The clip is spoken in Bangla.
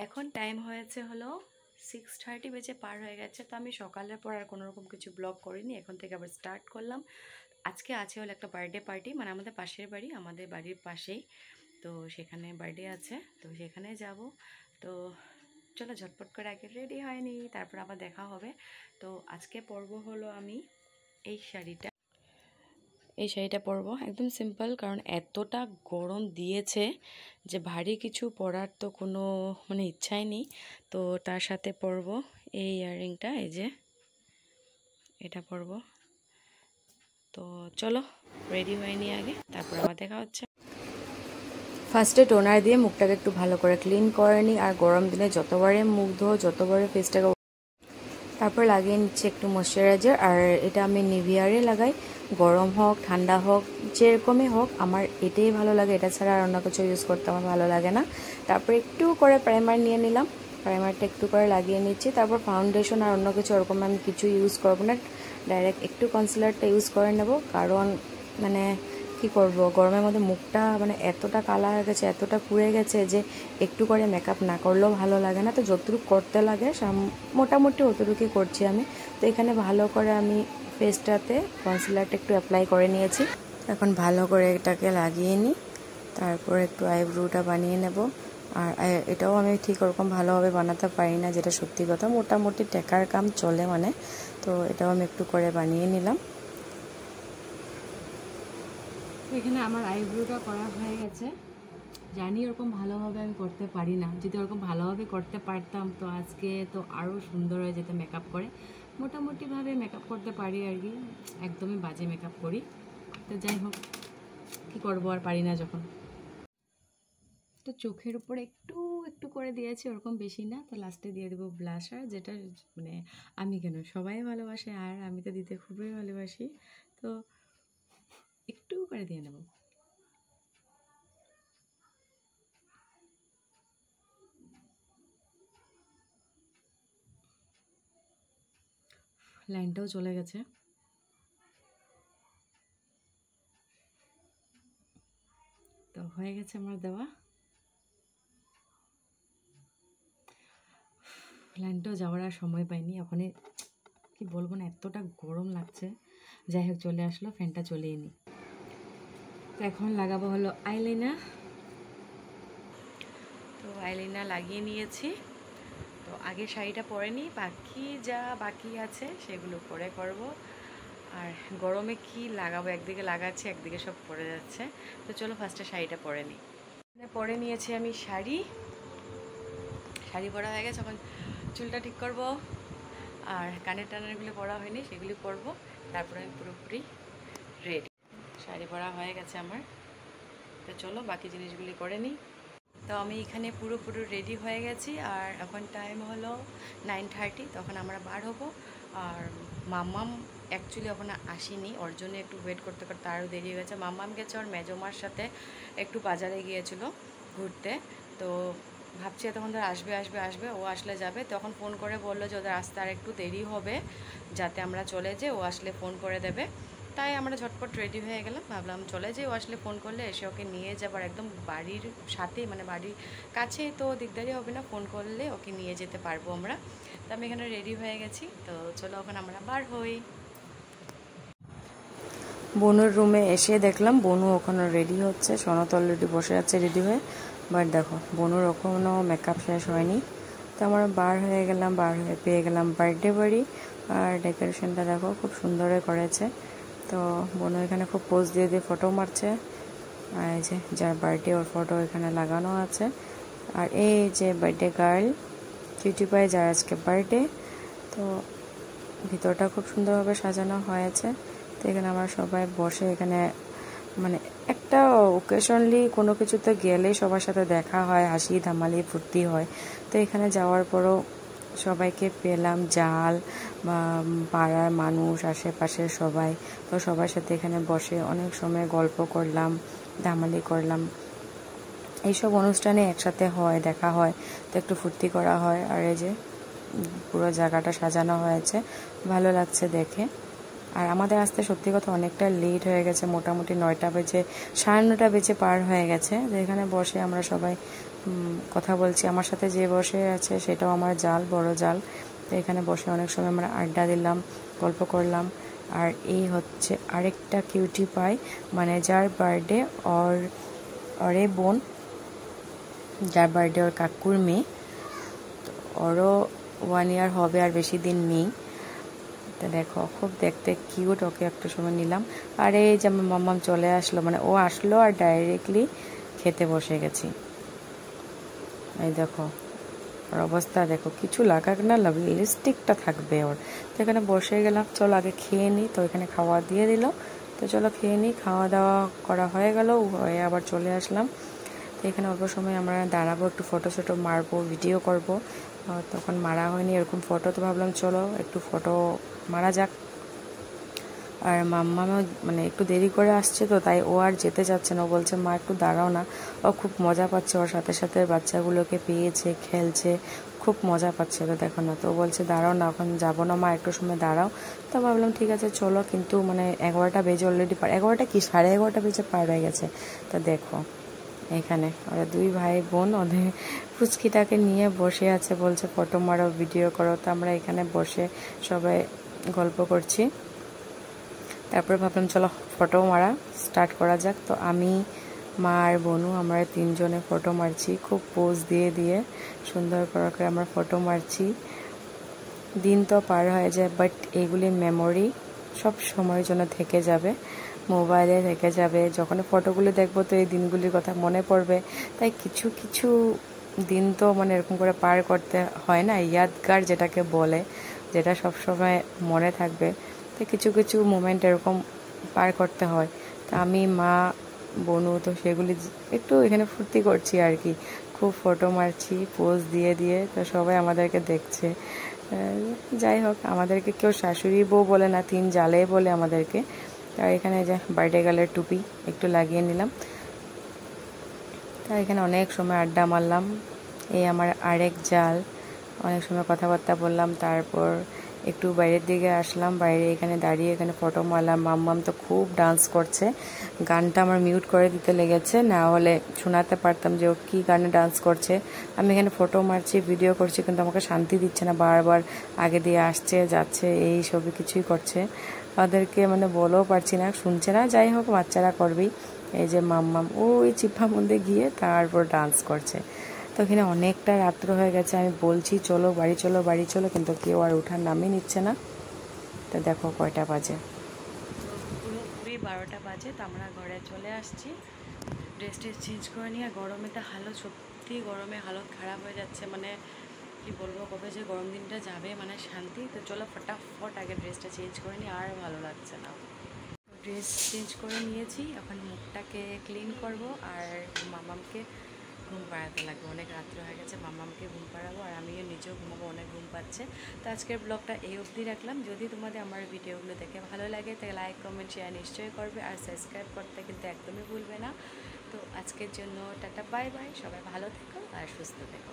এখন টাইম হয়েছে হলো 6:30 বেজে পার হয়ে গেছে। তো আমি সকালের পর আর কোনো রকম কিছু ব্লগ করিনি, এখন থেকে আবার স্টার্ট করলাম। আজকে আছে হলো একটা বার্থডে পার্টি, মানে আমাদের পাশের বাড়ি, আমাদের বাড়ির পাশেই। তো সেখানে বার্থডে আছে, তো সেখানে যাব। তো চলো ঝটপট করে আগে রেডি হয়নি, তারপর আবার দেখা হবে। তো আজকে পরব হলো আমি এই শাড়িটা পরবো একদম সিম্পল, কারণ এতটা গরম দিয়েছে যে ভারী কিছু পরার তো কোনো মানে ইচ্ছাই নেই। তো তার সাথে পরবো এই ইয়াররিংটা, এই যে এটা পরবো। তো চলো রেডি হয়ে নিই আগে, তারপর আবার দেখা হচ্ছে। ফার্স্টে টোনার দিয়ে মুখটাকে একটু ভালো করে ক্লিন করে নিই, আর গরম দিনে যতবারে মুখ ধো, যতবারে ফেসটাকে, তারপর লাগিয়ে নিচ্ছি একটু ময়শ্চারাইজার। আর এটা আমি নিভিয়ারে লাগাই, গরম হোক ঠান্ডা হোক যেরকমই হোক, আমার এটাই ভালো লাগে। এটা ছাড়া আর অন্য কিছু ইউজ করতে আমার ভালো লাগে না। তারপর একটু করে প্রাইমার নিয়ে নিলাম, প্রাইমারটা একটু করে লাগিয়ে নিচ্ছি। তারপর ফাউন্ডেশন আর অন্য কিছু ওরকম আমি কিছু ইউজ করবো না, ডাইরেক্ট একটু কনসিলারটা ইউজ করে নেব। কারণ মানে কি করব, গরমের মধ্যে মুখটা মানে এতটা কালা হয়ে গেছে, এতটা পুড়ে গেছে যে একটু করে মেকআপ না করলেও ভালো লাগে না। তো যতটুকু করতে লাগে মোটামুটি অতটুকুই করছি আমি। তো এখানে ভালো করে আমি ফেসটাতে কনসিলারটা একটু অ্যাপ্লাই করে নিয়েছি। এখন ভালো করে এটাকে লাগিয়ে নিই, তারপর একটু আইব্রোটা বানিয়ে নেব। আর এটাও আমি ঠিক ওরকম ভালোভাবে বানাতে পারি না, যেটা সত্যি কথা। মোটামুটি টেকার কাম চলে মানে। তো এটাও আমি একটু করে বানিয়ে নিলাম। এখানে আমার আইব্রোটা করা হয়ে গেছে। জানি ওরকম ভালোভাবে আমি করতে পারি না, যদি ওরকম ভালোভাবে করতে পারতাম তো আজকে তো আরও সুন্দর হয়ে যেত মেকআপ করে। মোটামুটিভাবে মেকআপ করতে পারি আর কি, একদমই বাজে মেকআপ করি। তো যাই হোক, কী করবো, আর পারি না যখন। তো চোখের উপরে একটু একটু করে দিয়েছি, ওরকম বেশি না। তো লাস্টে দিয়ে দেবো ব্লাশার, যেটা মানে আমি কেন সবাই ভালোবাসে, আর আমি তো দিতে খুবই ভালোবাসি। তো একটু করে দিয়ে নেব। লাইনটাও চলে গেছে। তো হয়ে গেছে আমার দেওয়া, লাইনটাও যাওয়ার আর সময় পাইনি। ওখানে কি বলবো না, এতটা গরম লাগছে। যাই হোক চলে আসলো, ফ্যানটা চলেই নি। তো এখন লাগাবো হলো আইলাইনার। তো আইলাইনার লাগিয়ে নিয়েছি। তো আগে শাড়িটা পরে নিই, বাকি আছে সেগুলো পরে করব। আর গরমে কি লাগাবো, একদিকে লাগাচ্ছি একদিকে সব পরে যাচ্ছে। তো চলো ফার্স্টে শাড়িটা পরে নিই। পরে নিয়েছি আমি শাড়ি পরা হয়ে গেছে। এখন চুলটা ঠিক করব, আর কানের টানেরগুলো পরা হয়নি, সেগুলি পরবো। তারপরে আমি পুরোপুরি রেডি। শাড়ি পরা হয়ে গেছে আমার। তো চলো বাকি জিনিসগুলি করে নিই। তো আমি এখানে পুরোপুরি রেডি হয়ে গেছি, আর এখন টাইম হলো 9:30। তখন আমরা বার হবো। আর মাম্মাম অ্যাকচুয়ালি এখন আসেনি, ওর জন্য একটু ওয়েট করতে করতে আরও দেরি হয়ে গেছে। মাম্মাম গেছে ওর মেজমার সাথে একটু বাজারে গিয়েছিলো ঘুরতে। তো ভাবছি তখন ধর আসবে, ও আসলে যাবে। তখন ফোন করে বললো যে ওদের আসতে আর একটু দেরি হবে, যাতে আমরা চলে যাই, ও আসলে ফোন করে দেবে। তাই আমরা ঝটপট রেডি হয়ে গেলাম, ভাবলাম চলে যাই, ও আসলে ফোন করলে এসে ওকে নিয়ে যাবার একদম বাড়ির সাথেই, মানে বাড়ির কাছেই, তো দিকদারি হবে না, ফোন করলে ওকে নিয়ে যেতে পারবো আমরা। তো আমি এখানে রেডি হয়ে গেছি, তো চলো এখন আমরা বার হই। বনুর রুমে এসে দেখলাম বনু ওখানে রেডি হচ্ছে, সনত অলরেডি বসে আছে রেডি হয়ে। বাট দেখো বনুর ওখানেও মেকআপ শেষ হয়নি। তো আমরা বার হয়ে গেলাম, বার হয়ে পেয়ে গেলাম বার্থডে বাড়ি। আর ডেকোরেশনটা দেখো খুব সুন্দর করেছে। তো বনু এখানে খুব পোজ দিয়ে দিয়ে ফটো মারছে। আর এই যে যার বার্থডে ওর ফটো এখানে লাগানো আছে। আর এই যে বার্থডে গার্ল কিউটি পাই, যার আজকে বার্থডে। তো ভিতরটা খুব সুন্দরভাবে সাজানো হয়েছে। তো এখানে আমরা সবাই বসে, এখানে মানে একটা ওকেশনলি কোনো কিছুতে গেলেই সবার সাথে দেখা হয়, হাসি ধামালি ফুর্তি হয়। তো এখানে যাওয়ার পরও সবাইকে পেলাম, জাল বা পাড়ার মানুষ, আশেপাশের সবাই। তো সবার সাথে এখানে বসে অনেক সময় গল্প করলাম, ধামালি করলাম। এইসব অনুষ্ঠানে একসাথে হয়, দেখা হয়, তো একটু ফুর্তি করা হয়। আর এই যে পুরো জায়গাটা সাজানো হয়েছে, ভালো লাগছে দেখে। আর আমাদের আসতে সত্যি কথা অনেকটা লেট হয়ে গেছে, মোটামুটি 9টা বেজে 9:30 বেজে পার হয়ে গেছে। এখানে বসে আমরা সবাই কথা বলছি। আমার সাথে যে বসে আছে সেটাও আমার জাল, বড় জাল। তো এখানে বসে অনেক সময় আমরা আড্ডা দিলাম, গল্প করলাম। আর এই হচ্ছে আরেকটা কিউটি পাই, মানে যার বার্থডে ওরে বোন, যার বার্থডে ওর কাকুর মেয়ে, তো ওরও 1 ইয়ার হবে, আর বেশি দিন নেই। তো দেখো খুব দেখতে কিউট, ওকে একটু সময় নিলাম। আর এই যে আমার মাম্মাম চলে আসলো, মানে ও আসলো আর ডাইরেক্টলি খেতে বসে গেছি। এই দেখো ওর অবস্থা দেখো, কিছু লাগাক না লিপস্টিকটা থাকবে ওর। তো এখানে বসে গেলাম, চলো আগে খেয়ে নিই। তো এখানে খাওয়া দিয়ে দিল, তো চলো খেয়ে নিই। খাওয়া দাওয়া করা হয়ে গেল, হয়ে আবার চলে আসলাম। তো এখানে অল্প সময় আমরা দাঁড়াবো, একটু ফটো শটো মারবো, ভিডিও করব। তখন মারা হয়নি এরকম ফটো, তো ভাবলাম চলো একটু ফটো মারা যাক। আর মাম্মাও মানে একটু দেরি করে আসছে, তো তাই ও আর যেতে যাচ্ছে না। ও বলছে মা একটু দাঁড়াও না। ও খুব মজা পাচ্ছে, ওর সাথে সাথে বাচ্চাগুলোকে পেয়েছে, খেলছে, খুব মজা পাচ্ছে। তো দেখো না, তো ও বলছে দাঁড়াও না, এখন যাবো না মা, একটু সময় দাঁড়াও। তো ভাবলাম ঠিক আছে চলো, কিন্তু মানে 11টা বেজে অলরেডি, 11টা কি 11:30 বেজে পার হয়ে গেছে। তো দেখো এখানে ওরা 2 ভাই বোন ওদের ফুচকিটাকে নিয়ে বসে আছে, বলছে ফটো মারো, ভিডিও করো। তো আমরা এখানে বসে সবাই গল্প করছি। তারপরে ভাবলাম চলো ফটো মারা স্টার্ট করা যাক। তো আমি, মা আর বোনু, আমরা 3 জনে ফটো মারছি, খুব পোজ দিয়ে দিয়ে সুন্দর করে আমরা ফটো মারছি। দিন তো পার হয়ে যায়, বাট এগুলি মেমোরি সব সময়ের জন্য থেকে যাবে, মোবাইলে থেকে যাবে। যখন ফটোগুলি দেখবো তো এই দিনগুলির কথা মনে পড়বে। তাই কিছু কিছু দিন তো মানে এরকম করে পার করতে হয় না, ইয়াদগার যেটাকে বলে, যেটা সব সময় মনে থাকবে। তো কিছু কিছু মোমেন্ট এরকম পার করতে হয়। তা আমি, মা, বোনু তো সেগুলি একটু এখানে ফুর্তি করছি আর কি, খুব ফটো মারছি পোজ দিয়ে দিয়ে। তো সবাই আমাদেরকে দেখছে। যাই হোক, আমাদেরকে কেউ শাশুড়ি বউ বলে না, 3 জালে বলে আমাদেরকে। তার এখানে যে বার্থডে গার্লের টুপি একটু লাগিয়ে নিলাম। তার এখানে অনেক সময় আড্ডা মারলাম। এই আমার আরেক জাল, অনেক সময় কথাবার্তা বললাম। তারপর একটু বাইরের দিকে আসলাম, বাইরে এখানে দাঁড়িয়ে এখানে ফটো মারলাম। মাম্মাম তো খুব ডান্স করছে, গানটা আমার মিউট করে দিতে লেগেছে, না হলে শোনাতে পারতাম যে ও কী গানে ডান্স করছে। আমি এখানে ফটো মারছি, ভিডিও করছি, কিন্তু আমাকে শান্তি দিচ্ছে না, বারবার আগে দিয়ে আসছে যাচ্ছে, এই সবই কিছুই করছে। ওদেরকে মানে বলেও পারছি না, শুনছে না। যাই হোক, বাচ্চারা করবেই। এই যে মাম্মাম ওই চিপা মধ্যে গিয়ে তারপর ডান্স করছে। তো এখানে অনেকটা রাত্র হয়ে গেছে, আমি বলছি চলো বাড়ি চলো বাড়ি চলো, কিন্তু কেউ আর ওঠার নামই নিচ্ছে না। তো দেখো কয়টা বাজে, পুরোপুরি 12টা বাজে। তো আমরা ঘরে চলে আসছি, ড্রেস চেঞ্জ করে নিয়ে। গরমে তো হালত, সত্যি গরমে হালত খারাপ হয়ে যাচ্ছে, মানে কি বলবো, কবে যে গরম দিনটা যাবে, মানে শান্তি। তো চলো ফটাফট আগে ড্রেসটা চেঞ্জ করে নিই, আর ভালো লাগছে না। ড্রেস চেঞ্জ করে নিয়েছি, এখন মুখটাকে ক্লিন করব, আর মামামকে ঘুম পাড়াতে লাগবে। অনেক রাত্র হয়ে গেছে, মামামকে ঘুম পাড়াবো, আর আমিও নিজেও ঘুমাবো, অনেক ঘুম পাচ্ছে। তো আজকের ব্লগটা এই অবধি রাখলাম। যদি তোমাদের আমার ভিডিওগুলো দেখে ভালো লাগে তাহলে লাইক, কমেন্ট, শেয়ার নিশ্চয়ই করবে, আর সাবস্ক্রাইব করতে কিন্তু একদমই ভুলবে না। তো আজকের জন্য টাটা, বাই বাই, সবাই ভালো থেকো আর সুস্থ থেকো।